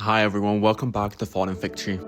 Hi everyone, welcome back to Fallen Victory.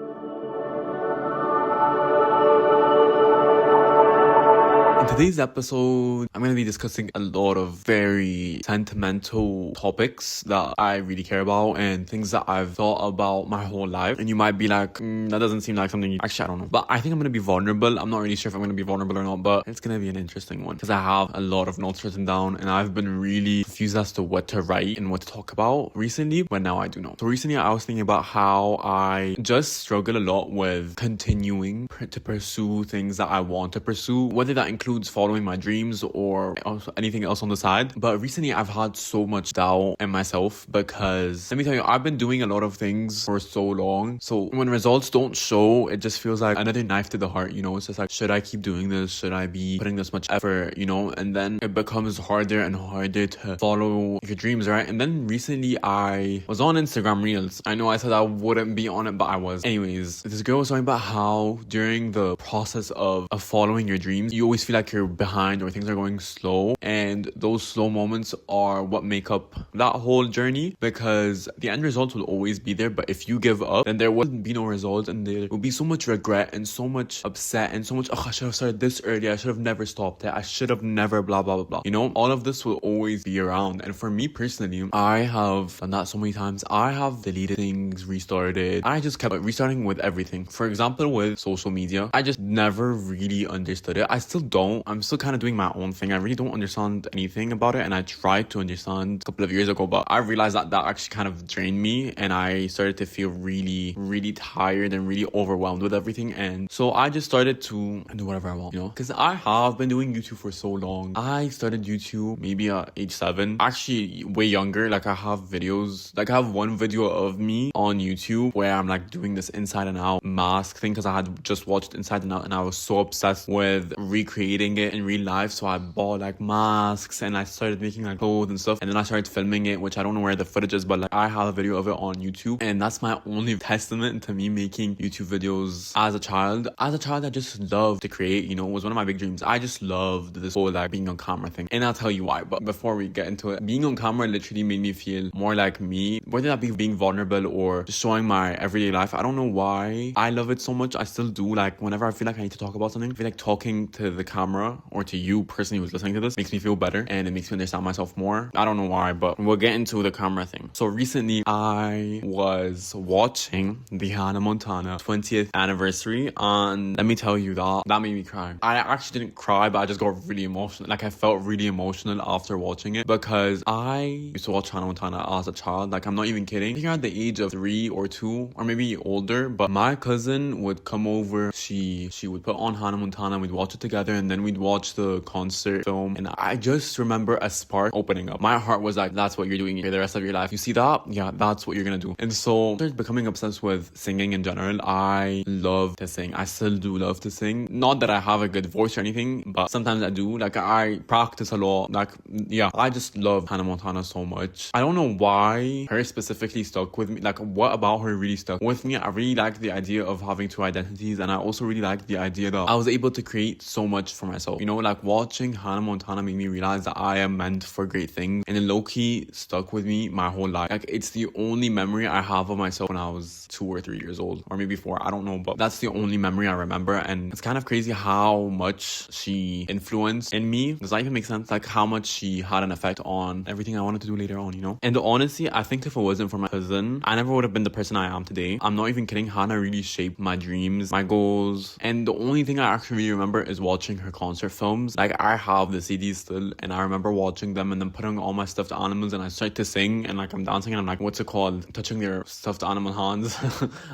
In today's episode, I'm going to be discussing a lot of very sentimental topics that I really care about and things that I've thought about my whole life. And you might be like, that doesn't seem like something actually, I don't know. But I think I'm going to be vulnerable. I'm not really sure if I'm going to be vulnerable or not, but it's going to be an interesting one because I have a lot of notes written down and I've been really confused as to what to write and what to talk about recently, but now I do know. So recently I was thinking about how I just struggle a lot with continuing to pursue things that I want to pursue, whether that includes following my dreams or anything else on the side. But recently I've had so much doubt in myself because let me tell you, I've been doing a lot of things for so long. So when results don't show, it just feels like another knife to the heart, It's just like, should I keep doing this? Should I be putting this much effort, And then it becomes harder and harder to follow your dreams, right? And then recently I was on Instagram Reels. I know I said I wouldn't be on it, but I was. Anyways, this girl was talking about how during the process of following your dreams, you always feel like you're behind or things are going slow, and those slow moments are what make up that whole journey, because the end result will always be there, but if you give up, then there wouldn't be no result, and there will be so much regret and so much upset and so much, I should have started this early, I should have never stopped it, I should have never blah blah blah blah. All of this will always be around. And for me personally, I have done that so many times. I have deleted things, restarted. I just kept restarting with everything. For example, with social media, I just never really understood it. I still don't. I'm still kind of doing my own thing. I really don't understand anything about it, and I tried to understand a couple of years ago, but I realized that actually kind of drained me, and I started to feel really, really tired and really overwhelmed with everything. And so I just started to do whatever I want, because I have been doing YouTube for so long. I started YouTube maybe at age 7, actually way younger. Like I have videos, like I have one video of me on YouTube where I'm like doing this inside and out mask thing, because I had just watched Inside and Out and I was so obsessed with recreating it in real life. So I bought like masks and I started making like clothes and stuff, and then I started filming it, which I don't know where the footage is, but like I have a video of it on YouTube, and that's my only testament to me making YouTube videos as a child. As a child, I just loved to create, it was one of my big dreams. I just loved this whole like being on camera thing, and I'll tell you why. But before we get into it, being on camera literally made me feel more like me, whether that be being vulnerable or just showing my everyday life. I don't know why I love it so much. I still do. Like whenever I feel like I need to talk about something, I feel like talking to the camera or to you personally who's listening to this makes me feel better, and it makes me understand myself more. I don't know why, but we'll get into the camera thing. So recently I was watching the Hannah Montana 20th anniversary, and let me tell you, that made me cry. I actually didn't cry, but I just got really emotional. Like I felt really emotional after watching it, because I used to watch Hannah Montana as a child. Like I'm not even kidding. I think at the age of 3 or 2 or maybe older, but my cousin would come over. She would put on Hannah Montana, we'd watch it together, and then we'd watch the concert film, and I just remember a spark opening up. My heart was like, that's what you're doing for the rest of your life. You see that? Yeah, that's what you're gonna do. And so I started becoming obsessed with singing in general. I love to sing. I still do love to sing. Not that I have a good voice or anything, but sometimes I do. Like I practice a lot. Like, yeah, I just love Hannah Montana so much. I don't know why her specifically stuck with me. Like what about her really stuck with me? I really like the idea of having two identities, and I also really like the idea that I was able to create so much for myself. Like watching Hannah Montana made me realize that I am meant for great things, and it low-key stuck with me my whole life. Like it's the only memory I have of myself when I was 2 or 3 years old, or maybe 4, I don't know, but that's the only memory I remember. And it's kind of crazy how much she influenced in me. Does that even make sense? Like how much she had an effect on everything I wanted to do later on, And honestly, I think if it wasn't for my cousin, I never would have been the person I am today. I'm not even kidding. Hannah really shaped my dreams, my goals, and the only thing I actually really remember is watching her concert films. Like I have the CDs still, and I remember watching them and then putting all my stuffed animals, and I start to sing, and like I'm dancing, and I'm like, what's it called? Touching their stuffed animal hands.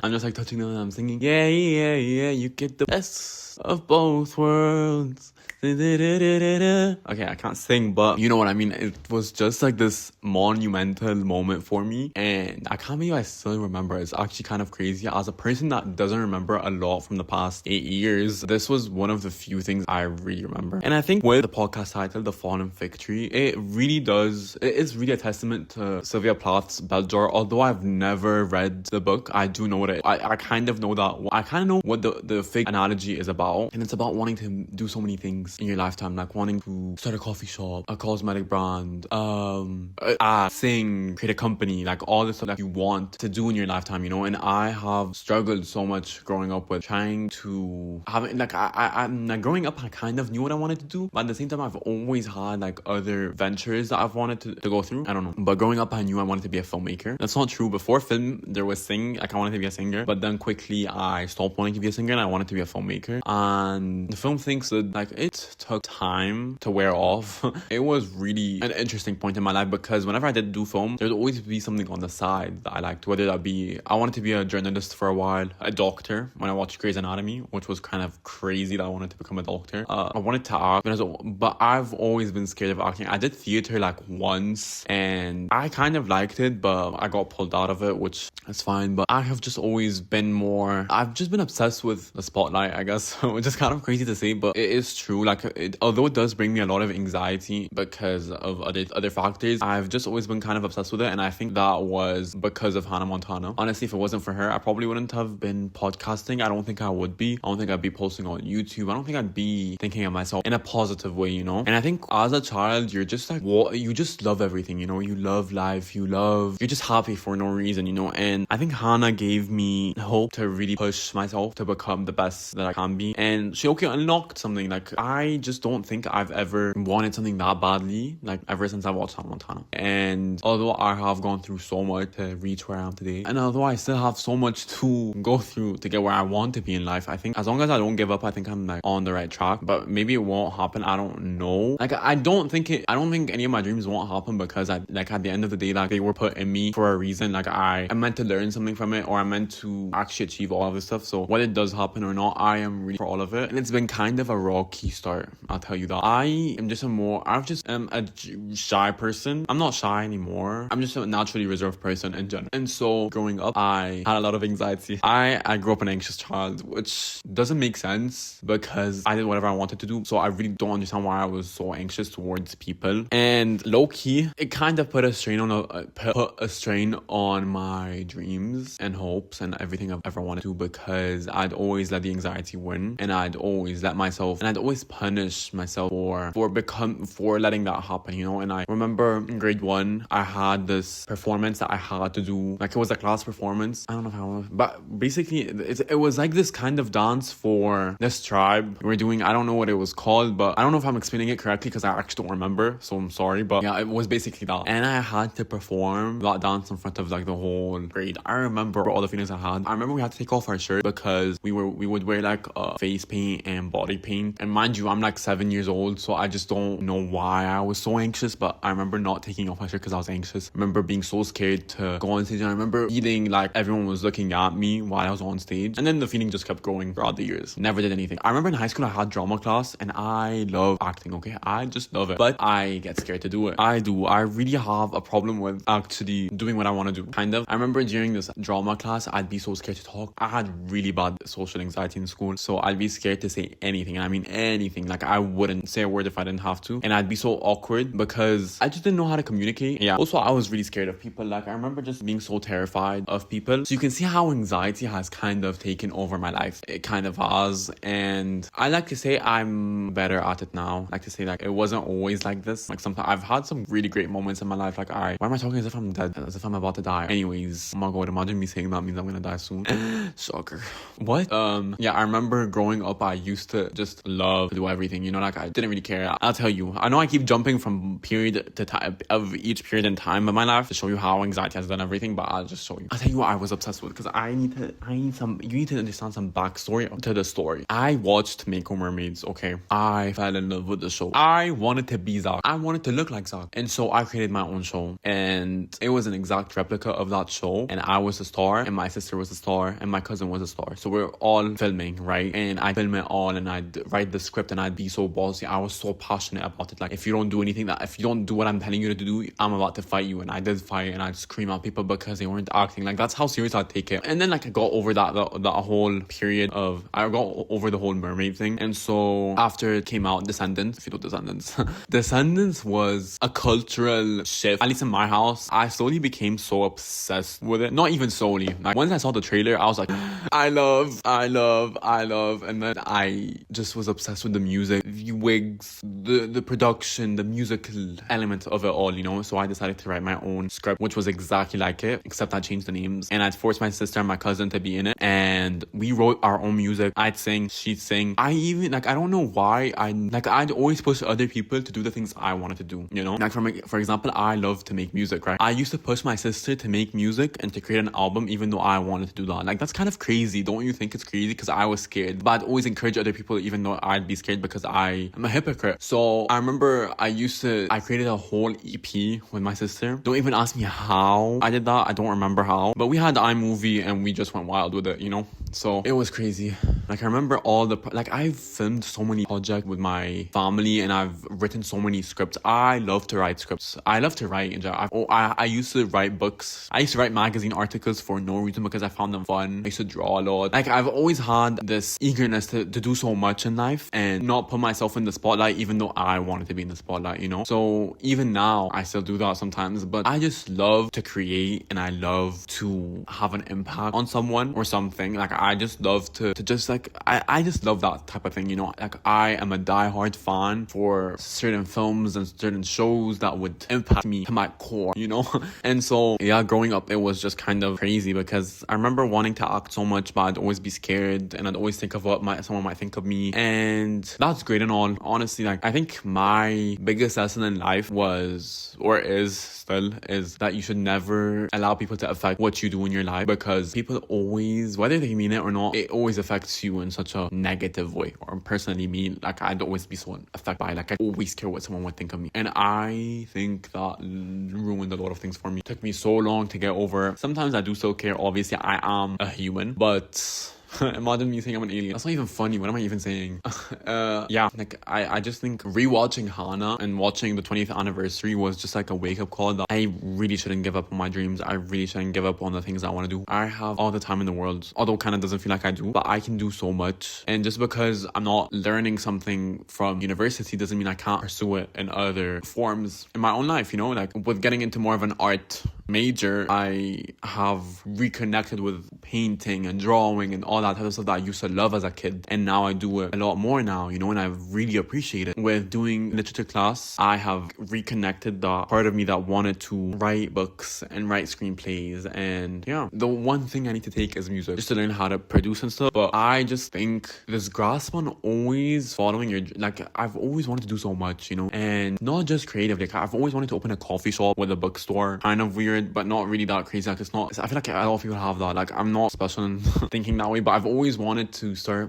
I'm just like touching them and I'm singing, yeah, yeah, yeah, you get the best of both worlds. Okay, I can't sing, but you know what I mean. It was just like this monumental moment for me, and I can't believe I still remember. It's actually kind of crazy. As a person that doesn't remember a lot from the past 8 years, this was one of the few things I really remember. And I think with the podcast title, The Fallen Fig Tree, it is really a testament to Sylvia Plath's Bell Jar. Although I've never read the book, I do know I kind of know what the fig analogy is about. And it's about wanting to do so many things in your lifetime, like wanting to start a coffee shop, a cosmetic brand, sing, create a company, like all the stuff that you want to do in your lifetime, you know. And I have struggled so much growing up with trying to have it, like I'm like, growing up I kind of knew what I wanted to do, but at the same time I've always had like other ventures that I've wanted to go through. I don't know, but growing up I knew I wanted to be a filmmaker. That's not true. Before film there was singing, like I wanted to be a singer, but then quickly I stopped wanting to be a singer and I wanted to be a filmmaker. And the film things that like it took time to wear off. It was really an interesting point in my life because whenever I did do film, there'd always be something on the side that I liked, whether that be I wanted to be a journalist for a while, a doctor when I watched Grey's Anatomy, which was kind of crazy that I wanted to become a doctor. I wanted to act, but I've always been scared of acting. I did theater like once and I kind of liked it, but I got pulled out of it, which is fine. But I have just always been I've just been obsessed with the spotlight, I guess, which is kind of crazy to say, but it is true. Like although it does bring me a lot of anxiety because of other factors, I've just always been kind of obsessed with it. And I think that was because of Hannah Montana. Honestly, if it wasn't for her, I probably wouldn't have been podcasting. I don't think I would be. I don't think I'd be posting on YouTube. I don't think I'd be thinking of myself in a positive way, you know. And I think as a child, you're just like, you just love everything, you know. You love life. You're just happy for no reason, you know. And I think Hannah gave me hope to really push myself to become the best that I can be. And she unlocked something. Like I just don't think I've ever wanted something that badly, like ever since I watched Hannah Montana. And although I have gone through so much to reach where I am today, and although I still have so much to go through to get where I want to be in life, I think as long as I don't give up, I think I'm like on the right track. But maybe it won't happen. I don't know. Like I don't think any of my dreams won't happen because at the end of the day, like they were put in me for a reason. Like I meant to learn something from it, or I meant to actually achieve all of this stuff. So whether it does happen or not, I am really for all of it. And it's been kind of a rocky start, I'll tell you that. I am a shy person. I'm not shy anymore. I'm just a naturally reserved person in general. And so growing up, I had a lot of anxiety. I grew up an anxious child, which doesn't make sense because I did whatever I wanted to do. So I really don't understand why I was so anxious towards people. And low key, it kind of put a strain on my dreams and hopes and everything I've ever wanted to, because I'd always let the anxiety win, and I'd always punish myself for letting that happen, you know. And I remember in grade 1, I had this performance that I had to do, like it was a class performance. I don't know how, but basically it was like this kind of dance for this tribe we're doing. I don't know what it was called, but I don't know if I'm explaining it correctly because I actually don't remember, so I'm sorry. But yeah, it was basically that, and I had to perform that dance in front of like the whole grade. I remember all the feelings I had. I remember we had to take off our shirt because we would wear like face paint and body paint. And mind you, I'm like 7 years old, so I just don't know why I was so anxious. But I remember not taking off my shirt because I was anxious. I remember being so scared to go on stage, and I remember feeling like everyone was looking at me while I was on stage. And then the feeling just kept growing throughout the years. Never did anything. I remember in high school I had drama class, and I love acting, okay? I just love it. But I get scared to do it. I do. I really have a problem with actually doing what I want to do, kind of. I remember during this drama class, I'd be so scared to talk. I had really bad social anxiety in school, so I'd be scared to say anything. And I mean anything. Like I wouldn't say a word if I didn't have to. And I'd be so awkward because I just didn't know how to communicate. Yeah. Also, I was really scared of people. Like I remember just being so terrified of people. So you can see how anxiety has kind of taken over my life. It kind of has. And I like to say I'm better at it now. I like to say like it wasn't always like this. Like sometimes I've had some really great moments in my life. Like why am I talking as if I'm dead? As if I'm about to die. Anyways, oh my god, imagine me saying that means I'm gonna die soon. Shocker. What? Yeah, I remember growing up, I used to just love to do everything, you know, like I didn't really care. I'll tell you, I know I keep jumping from period to time of each period in time of my life to show you how anxiety has done everything, but I'll just show you. I'll tell you what I was obsessed with, because you need to understand some backstory to the story. I watched Make Mermaids, okay? I fell in love with the show. I wanted to be Zach. I wanted to look like Zach. And so I created my own show, and it was an exact replica of that show, and I was a star, and my sister was a star, and my cousin was a star. So we're all filming, right? And I'd film it all, and I'd write the script, and I'd be so ballsy. I was so passionate about it. Like, if you don't do what I'm telling you to do, I'm about to fight you. And I did fight, and I'd scream at people because they weren't acting. Like, that's how serious I'd take it. And then, like, I got over the whole period of, I got over the whole mermaid thing. And so So after it came out, Descendants, if you know Descendants, Descendants was a cultural shift. At least in my house, I slowly became so obsessed with it. Not even solely. Like once I saw the trailer, I was like, I love. And then I just was obsessed with the music, the wigs, the production, the musical element of it all, you know? So I decided to write my own script, which was exactly like it, except I changed the names. And I'd forced my sister and my cousin to be in it. And we wrote our own music. I'd sing, she'd sing. I don't know why I'd always push other people to do the things I wanted to do, you know? Like for example, I love to make music, right? I used to push my sister to make music and to create an album even though I wanted to do that. Like that's kind of crazy. Don't you think it's crazy? Because I was scared. But I'd always encourage other people even though I'd be scared because I am a hypocrite. So I remember I created a whole EP with my sister. Don't even ask me how I did that. I don't remember how. But we had iMovie and we just went wild with it, you know? So it was crazy. Like I remember I've filmed so many projects with my family and I've written so many scripts. I love to write scripts. I love to write in general. I used to write books. I used to write magazine articles for no reason because I found them fun. I used to draw a lot. Like I've always had this eagerness to do so much in life and not put myself in the spotlight even though I wanted to be in the spotlight, you know? So even now I still do that sometimes, but I just love to create and I love to have an impact on someone or something. Like I just love to just like I just love that type of thing, you know? Like I am a diehard fan for certain films and certain shows that would impact me to my core, you know? And so yeah, growing up it was just kind of crazy because I remember wanting to act so much but I'd always be scared and I'd always think of what someone might think of me, and that's great and all. Honestly, like I think my biggest lesson in life is that you should never allow people to affect what you do in your life, because people always, whether they mean it or not, it always affects you in such a negative way. Or personally me, like I'd always be so affected by it. Like I always care what someone would think of me, and I think that ruined a lot of things for me. It took me so long to get over. Sometimes I do still care. Obviously I am a human, but imagine me saying I'm an alien. That's not even funny. What am I even saying? Yeah, like I just think rewatching Hannah and watching the 20th anniversary was just like a wake-up call that I really shouldn't give up on my dreams. I really shouldn't give up on the things I want to do. I have all the time in the world, although kind of doesn't feel like I do, but I can do so much. And just because I'm not learning something from university doesn't mean I can't pursue it in other forms in my own life, you know? Like with getting into more of an art major, I have reconnected with painting and drawing and all that type of stuff that I used to love as a kid, and now I do it a lot more now, you know, and I really appreciate it. With doing literature class, I have reconnected that part of me that wanted to write books and write screenplays, and yeah, the one thing I need to take is music, just to learn how to produce and stuff. But I just think this grasp on always following your, like I've always wanted to do so much, you know, and not just creative. Like I've always wanted to open a coffee shop with a bookstore. Kind of weird, but not really that crazy. Like it's not, I feel like a lot of people have that. Like I'm not special in thinking that way, but I've always wanted to start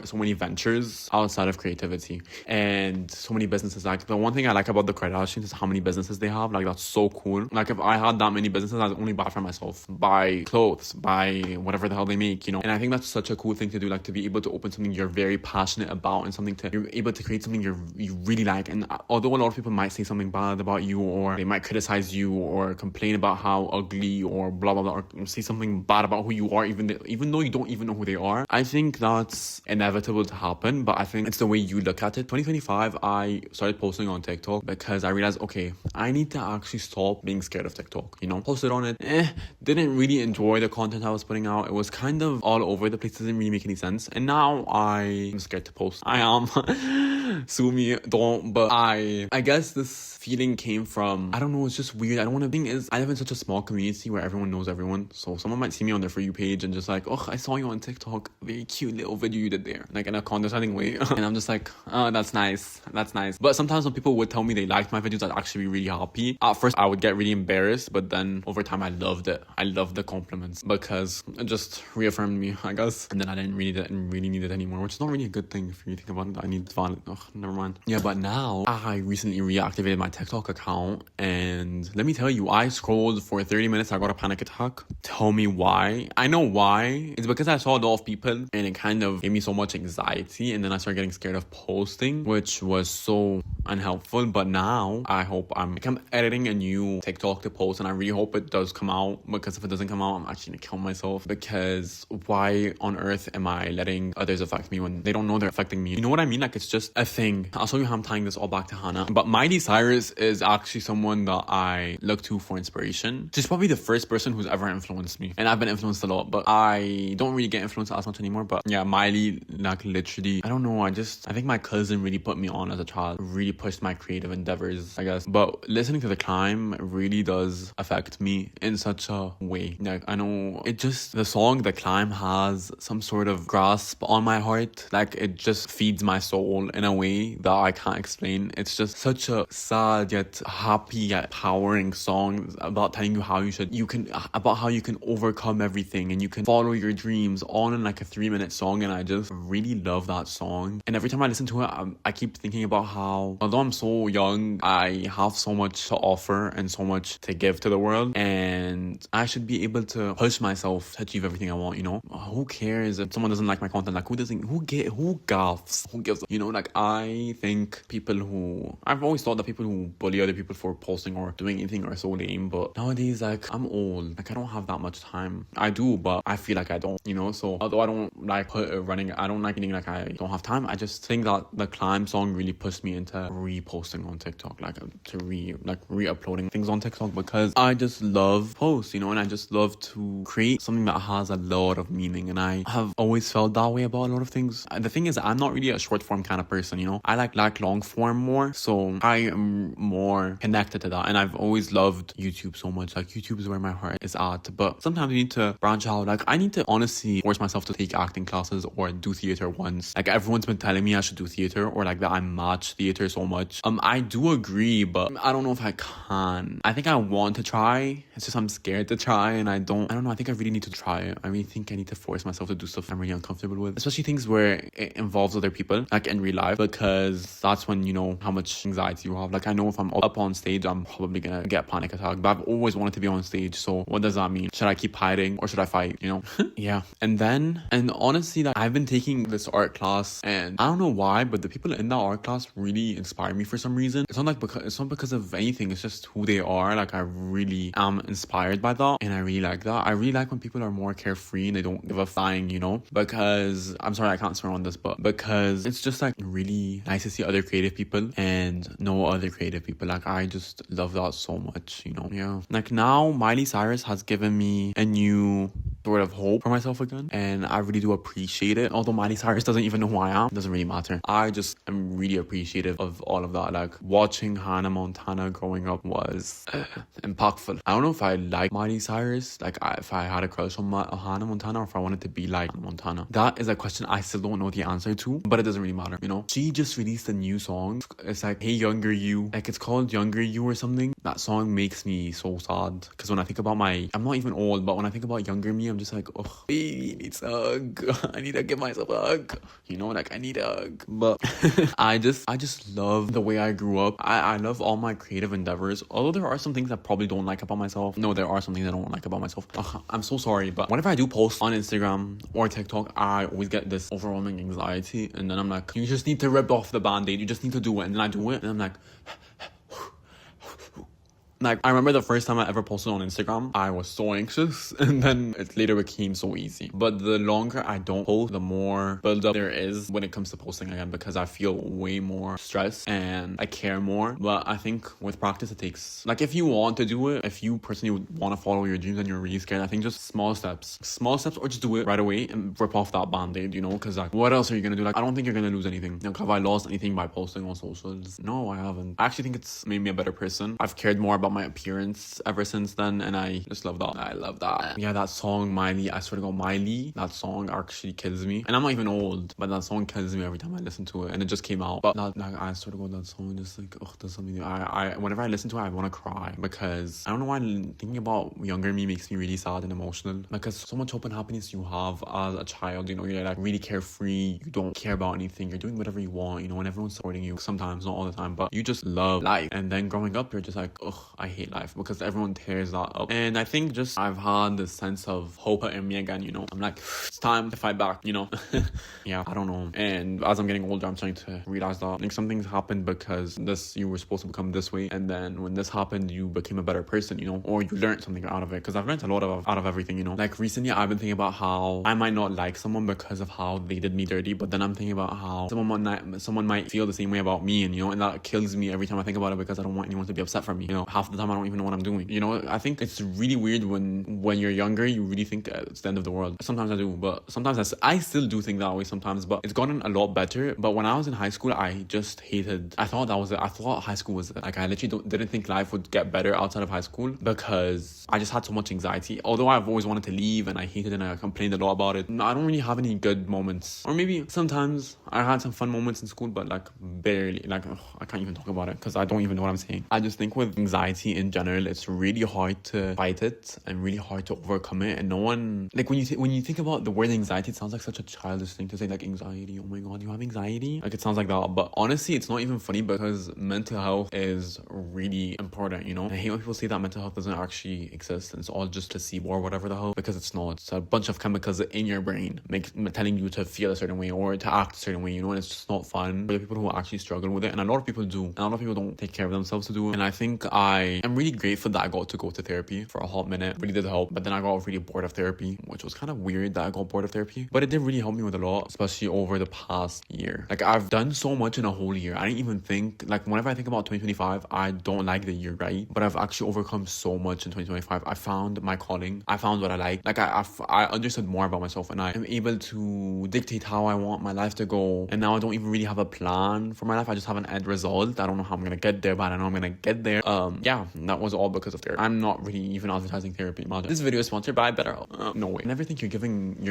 so many ventures outside of creativity and so many businesses. Like the one thing I like about the Kardashians is how many businesses they have. Like that's so cool. Like if I had that many businesses, I'd only buy for myself, buy clothes, buy whatever the hell they make, you know. And I think that's such a cool thing to do, like to be able to open something you're very passionate about and you're able to create something you really like. And although a lot of people might say something bad about you, or they might criticize you or complain about how ugly or blah blah blah, or say something bad about who you are, even though you don't even know who they are, I think that's inevitable to happen. But I think it's the way you look at it. 2025, I started posting on TikTok because I realized, okay, I need to actually stop being scared of TikTok, you know. Posted on it, didn't really enjoy the content I was putting out. It was kind of all over the place, didn't really make any sense, and now I'm scared to post. I am. Sue me, don't. But I guess this feeling came from, I don't know, it's just weird. I don't want to, thing is, I live in such a small community where everyone knows everyone, so someone might see me on their For You page and just like, oh, I saw you on TikTok, very cute little video you did there, like in a condescending way. And I'm just like, oh, that's nice. But sometimes when people would tell me they liked my videos, I'd actually be really happy. At first I would get really embarrassed, but then over time I loved it. I loved the compliments because it just reaffirmed me, I guess. And then I didn't really need it anymore, which is not really a good thing if you think about it. I need valid. Oh, never mind. Yeah, but now I recently reactivated my TikTok account, and let me tell you, I scrolled for 30 minutes, I got a panic attack. Tell me why. I know why. It's because I saw a lot of people and it kind of gave me so much anxiety, and then I started getting scared of posting, which was so unhelpful. But now I'm editing a new TikTok to post, and I really hope it does come out, because if it doesn't come out, I'm actually gonna kill myself, because why on earth am I letting others affect me when they don't know they're affecting me? You know what I mean? Like, it's just a thing. I'll show you how I'm tying this all back to Hannah. But Miley Cyrus is actually someone that I look to for inspiration. She's probably the first person who's ever influenced me, and I've been influenced a lot, but I don't really get influenced as much anymore. But yeah, Miley, like, literally, I don't know, I think my cousin really put me on as a child, really pushed my creative endeavors, I guess. But listening to The Climb really does affect me in such a way. Like, I know the song The Climb has some sort of grasp on my heart. Like, it just feeds my soul in a way that I can't explain. It's just such a sad yet happy yet empowering song about telling you how about how you can overcome everything and you can follow your dreams, all in like a 3-minute song. And I just really love that song. And every time I listen to it, I keep thinking about how, although I'm so young, I have so much to offer and so much to give to the world, and I should be able to push myself to achieve everything I want, you know? Who cares if someone doesn't like my content? Like, who gaffs? Who gives? You know, like, I've always thought that people who bully other people for posting or doing anything are so lame, but nowadays, like, I'm old. Like, I don't have that much time. I do, but I feel like I don't, you know? So although I don't like I don't like feeling like I don't have time, I just think that the Climb song really pushed me into reposting on TikTok, like, to re-uploading things on TikTok, because I just love posts, you know, and I just love to create something that has a lot of meaning, and I have always felt that way about a lot of things. The thing is, I'm not really a short form kind of person, you know? I like long form more, so I am more connected to that, and I've always loved YouTube so much. Like, YouTube is where my heart is at, but sometimes you need to branch out. Like, I need to honestly force myself to take acting classes or do theater once. Like, everyone's been telling me I should do theater, or like that I match theater so much. I do agree, but I don't know if I can. I think I want to try. It's just I'm scared to try, and I don't know. I think I really need to try it. I really think I need to force myself to do stuff I'm really uncomfortable with, especially things where it involves other people, like in real life, because that's when you know how much anxiety you have. Like, I know if I'm up on stage, I'm probably gonna get a panic attack, but I've always wanted to be on stage, so what does that mean? Should I keep hiding or should I fight, you know? Yeah. And honestly, like, I've been taking this art class, and I don't know why, but the people in that art class really inspire me for some reason. It's not because of anything, it's just who they are. Like, I really am inspired by that, and I really like that. I really like when people are more carefree and they don't give a flying, you know? Because, I'm sorry, I can't swear on this, but because it's just like really nice to see other creative people and know other creative people. Like, I just love that so much, you know? Yeah. Like, now Miley Cyrus has given me a new sort of hope for myself again, and I really do appreciate it. Although Miley Cyrus doesn't even know who I am, it doesn't really matter. I just am really appreciative of all of that. Like, watching Hannah Montana growing up was impactful. I don't know if I like Miley Cyrus, like, if I had a crush on Hannah Montana, or if I wanted to be like Hannah Montana. That is a question I still don't know the answer to, but it doesn't really matter, you know? She just released a new song. It's like, Hey Younger You. Like, it's called Younger You or something. That song makes me so sad, because when I think about I'm not even old, but when I think about younger me, I'm just like, oh, baby needs a hug. I need to give myself a hug, you know? Like, I need a hug. But I just love the way I grew up. I love all my creative endeavors, although there are some things I probably don't like about myself. No, there are some things I don't like about myself. I'm so sorry, but whenever I do post on Instagram or TikTok, I always get this overwhelming anxiety, and then I'm like, you just need to rip off the band-aid, you just need to do it. And then I do it, and I'm like, like, I remember the first time I ever posted on Instagram, I was so anxious, and then it later became so easy. But the longer I don't post, the more build up there is when it comes to posting again, because I feel way more stressed and I care more. But I think with practice, it takes, like, if you want to do it, if you personally would want to follow your dreams and you're really scared, I think just small steps, or just do it right away and rip off that band-aid, you know? Because, like, what else are you gonna do? Like, I don't think you're gonna lose anything. Like, have I lost anything by posting on socials? No, I haven't. I actually think it's made me a better person. I've cared more about my appearance ever since then, and I just love that. I love that. Yeah, that song, Miley, I swear to God, Miley, that song actually kills me. And I'm not even old, but that song kills me every time I listen to it, and it just came out. But that, like, I swear to God, that song just like, there's something. Whenever I listen to it, I want to cry, because I don't know why thinking about younger me makes me really sad and emotional. Because so much hope and happiness you have as a child, you know, you're like really carefree, you don't care about anything, you're doing whatever you want, you know, and everyone's supporting you. Sometimes, not all the time, but you just love life. And then growing up, you're just like, I hate life because everyone tears that up. And I think just I've had this sense of hope in me again, you know. I'm like, it's time to fight back, you know. Yeah, I don't know. And as I'm getting older, I'm starting to realize that like some things happened because this you were supposed to become this way, and then when this happened, you became a better person, you know, or you learned something out of it. Because I've learned a lot out of everything, you know. Like recently, I've been thinking about how I might not like someone because of how they did me dirty, but then I'm thinking about how someone might feel the same way about me, and you know, and that kills me every time I think about it because I don't want anyone to be upset for me. You know, half the time I don't even know what I'm doing. You know, I think it's really weird when you're younger, you really think it's the end of the world. Sometimes I do, but sometimes I still do think that way sometimes, but it's gotten a lot better. But when I was in high school, I just hated, I thought that was it. I thought high school was it. Like I literally didn't think life would get better outside of high school because I just had so much anxiety. Although I've always wanted to leave and I hated it and I complained a lot about it, I don't really have any good moments. Or maybe sometimes I had some fun moments in school, but like barely. Like I can't even talk about it because I don't even know what I'm saying. I just think with anxiety in general, it's really hard to fight it and really hard to overcome it. And no one, like when you think about the word anxiety, it sounds like such a childish thing to say, like anxiety. Oh my god, you have anxiety? Like it sounds like that. But honestly, it's not even funny because mental health is really important, you know? I hate when people say that mental health doesn't actually exist and it's all just placebo or whatever the hell, because it's not. It's a bunch of chemicals in your brain telling you to feel a certain way or to act a certain way, you know? And it's just not fun for the people who actually struggle with it. And a lot of people do. And a lot of people don't take care of themselves to do it. And I think I am really grateful that I got to go to therapy for a hot minute. It really did help. But then I got really bored of therapy, which was kind of weird that I got bored of therapy. But it did really help me with a lot, especially over the past year. Like I've done so much in a whole year. I didn't even think, like whenever I think about 2025, I don't like the year, right? But I've actually overcome so much in 2025. I found my calling. I found what I like. Like I understood more about myself and I am able to dictate how I want my life to go. And now I don't even really have a plan for my life. I just have an end result. I don't know how I'm going to get there, but I know I'm going to get there. Yeah, that was all because of therapy. I'm not really even advertising therapy. Imagine. This video is sponsored by BetterHelp. No way. I never think you're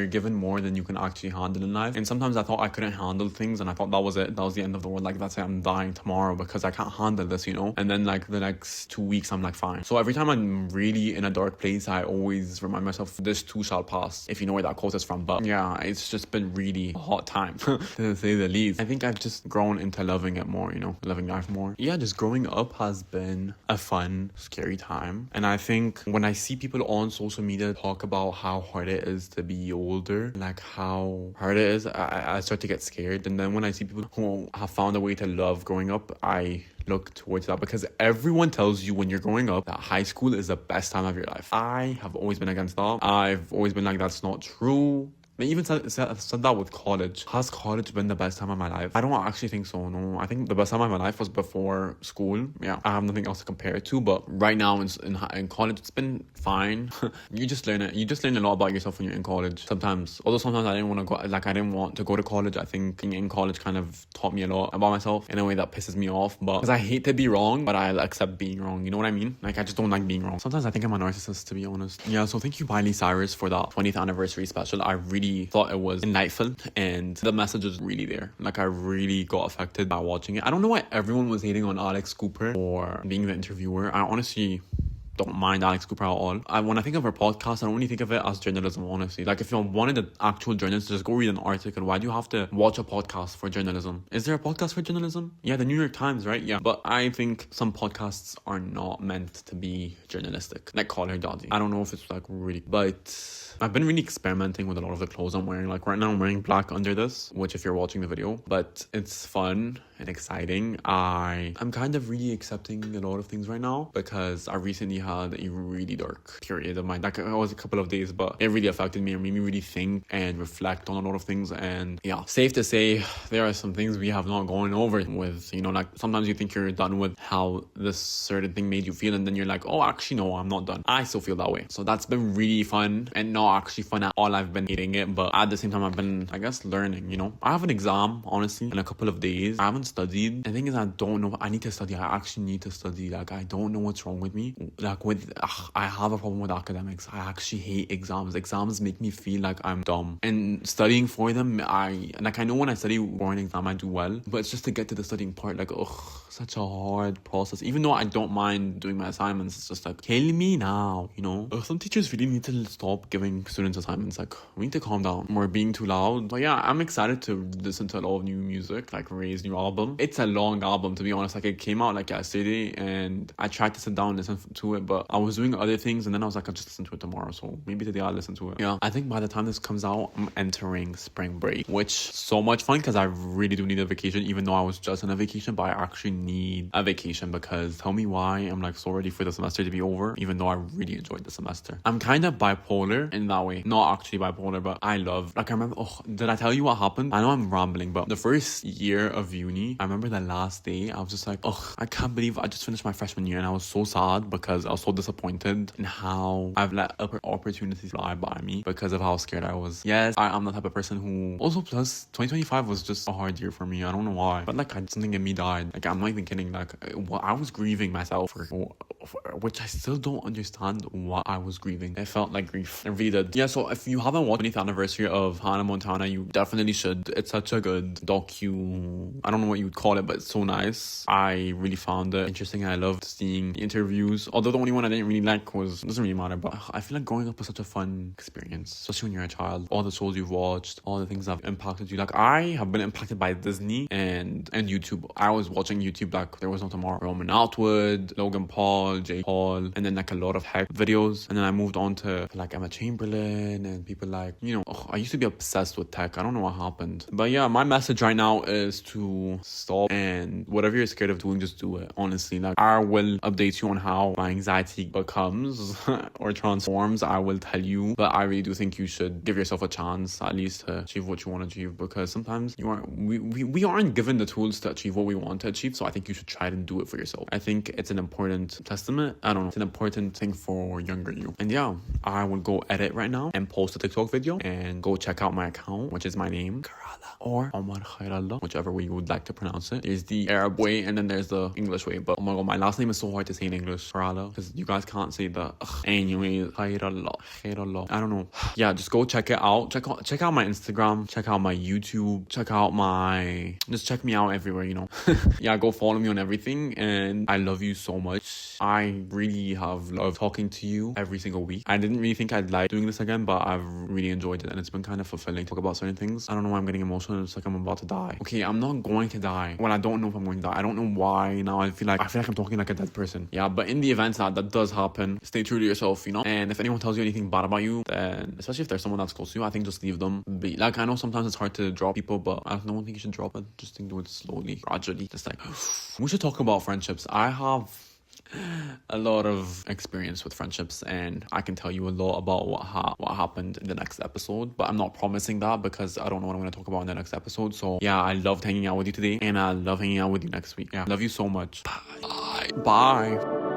given more than you can actually handle in life. And sometimes I thought I couldn't handle things and I thought that was it. That was the end of the world. Like that's it. I'm dying tomorrow because I can't handle this, you know? And then like the next 2 weeks, I'm like, fine. So every time I'm really in a dark place, I always remind myself, this too shall pass, if you know where that quote is from. But yeah, it's just been really a hot time to say the least. I think I've just grown into loving it more, you know, loving life more. Yeah, just growing up has been a fun, scary time. And I think when I see people on social media talk about how hard it is to be older, like how hard it is, I start to get scared. And then when I see people who have found a way to love growing up, I look towards that because everyone tells you when you're growing up that high school is the best time of your life. I have always been against that. I've always been like, that's not true. They even said that with college. Has college been the best time of my life? I don't actually think so, no. I think the best time of my life was before school. Yeah, I have nothing else to compare it to, but right now in college, it's been fine. You just learn it. You just learn a lot about yourself when you're in college. Sometimes I didn't want to go, like I didn't want to go to college. I think being in college kind of taught me a lot about myself in a way that pisses me off, but because I hate to be wrong, but I accept being wrong. You know what I mean? Like I just don't like being wrong. Sometimes I think I'm a narcissist, to be honest. Yeah, so thank you Miley Cyrus for that 20th anniversary special. I really thought it was delightful and the message was really there. Like I really got affected by watching it. I don't know why everyone was hating on Alex Cooper for being the interviewer. I honestly don't mind Alex Cooper at all. When I think of her podcast, I don't really think of it as journalism, honestly. Like if you wanted an actual journalist, just go read an article. Why do you have to watch a podcast for journalism? Is there a podcast for journalism? Yeah, the New York Times, right? Yeah. But I think some podcasts are not meant to be journalistic. Like Call Her Daddy. I don't know if it's like really, but I've been really experimenting with a lot of the clothes I'm wearing. Like right now I'm wearing black under this, which if you're watching the video, but it's fun and exciting. I'm kind of really accepting a lot of things right now because I recently had a really dark period of mine. Like it was a couple of days, but it really affected me and made me really think and reflect on a lot of things. And yeah, safe to say there are some things we have not gone over with, you know, like sometimes you think you're done with how this certain thing made you feel and then you're like, oh, actually no, I'm not done. I still feel that way. So that's been really fun and not actually fun at all. I've been hating it, but at the same time I've been, I guess, learning, you know. I have an exam, honestly, in a couple of days. I haven't studied. The thing is I don't know. I need to study. I actually need to study. Like I don't know what's wrong with me. Like I have a problem with academics. I actually hate exams. Exams make me feel like I'm dumb. And studying for them, I know when I study for an exam I do well, but it's just to get to the studying part, like such a hard process. Even though I don't mind doing my assignments, it's just like, kill me now, you know. Some teachers really need to stop giving students assignments. Like we need to calm down. We're being too loud. But yeah, I'm excited to listen to a lot of new music, like Ray's new album. album. It's a long album, to be honest. Like, it came out like yesterday, and I tried to sit down and listen to it, but I was doing other things, and then I was like, I'll just listen to it tomorrow. So maybe today I'll listen to it. Yeah, I think by the time this comes out, I'm entering spring break, which so much fun because I really do need a vacation, even though I was just on a vacation, but I actually need a vacation because tell me why I'm like so ready for the semester to be over, even though I really enjoyed the semester. I'm kind of bipolar in that way. Not actually bipolar, but I love, like, I remember, did I tell you what happened? I know I'm rambling, but the first year of uni, I remember the last day, I was just like, I can't believe I just finished my freshman year, and I was so sad because I was so disappointed in how I've let opportunities fly by me because of how scared I was. Yes, I'm the type of person who, also plus 2025 was just a hard year for me. I don't know why, but like something in me died. Like, I'm not even kidding. Like, I was grieving myself for which I still don't understand what I was grieving. It felt like grief. It really did. Yeah, so if you haven't watched 20th anniversary of Hannah Montana, you definitely should. It's such a good docu. I don't know what you would call it, but it's so nice. I really found it interesting. I loved seeing the interviews. Although the only one I didn't really like was, doesn't really matter, but I feel like growing up was such a fun experience, especially when you're a child. All the shows you've watched, all the things that have impacted you. Like, I have been impacted by Disney and YouTube. I was watching YouTube like there was no tomorrow. Roman Atwood, Logan Paul, Jake Paul, and then like a lot of tech videos. And then I moved on to like Emma Chamberlain and people like, I used to be obsessed with tech. I don't know what happened. But yeah, my message right now is to stop, and whatever you're scared of doing, just do it. Honestly, like, I will update you on how my anxiety becomes or transforms. I will tell you, but I really do think you should give yourself a chance at least to achieve what you want to achieve, because sometimes we aren't given the tools to achieve what we want to achieve. So I think you should try and do it for yourself. I think it's an important testament. I don't know. It's an important thing for younger you. And yeah, I will go edit right now and post a TikTok video, and go check out my account, which is my name, Karala, or Omar Khairallah, whichever way you would like to pronounce it. There's the Arab way and then there's the English way. But oh my god, my last name is so hard to say in English, Karala, because you guys can't say the anyway. Khairallah. I don't know. Yeah, just go check it out. Check out my Instagram, check out my YouTube, just check me out everywhere, Yeah, go follow me on everything, and I love you so much. I really have loved talking to you every single week. I didn't really think I'd like doing this again, but I've really enjoyed it, and it's been kind of fulfilling to talk about certain things. I don't know why I'm getting emotional. It's like I'm about to die. Okay, I'm not going to die. Well, I don't know if I'm going to die. I don't know why now. I feel like I'm talking like a dead person. Yeah, but in the event that does happen, stay true to yourself, And if anyone tells you anything bad about you, then especially if there's someone that's close to you, I think just leave them be. Like, I know sometimes it's hard to drop people, but I don't think you should drop it. Just do it slowly, gradually. Just like, we should talk about friendships. I have a lot of experience with friendships, and I can tell you a lot about what happened in the next episode, but I'm not promising that because I don't know what I'm going to talk about in the next episode. So yeah, I loved hanging out with you today, and I love hanging out with you next week. Yeah, love you so much. Bye.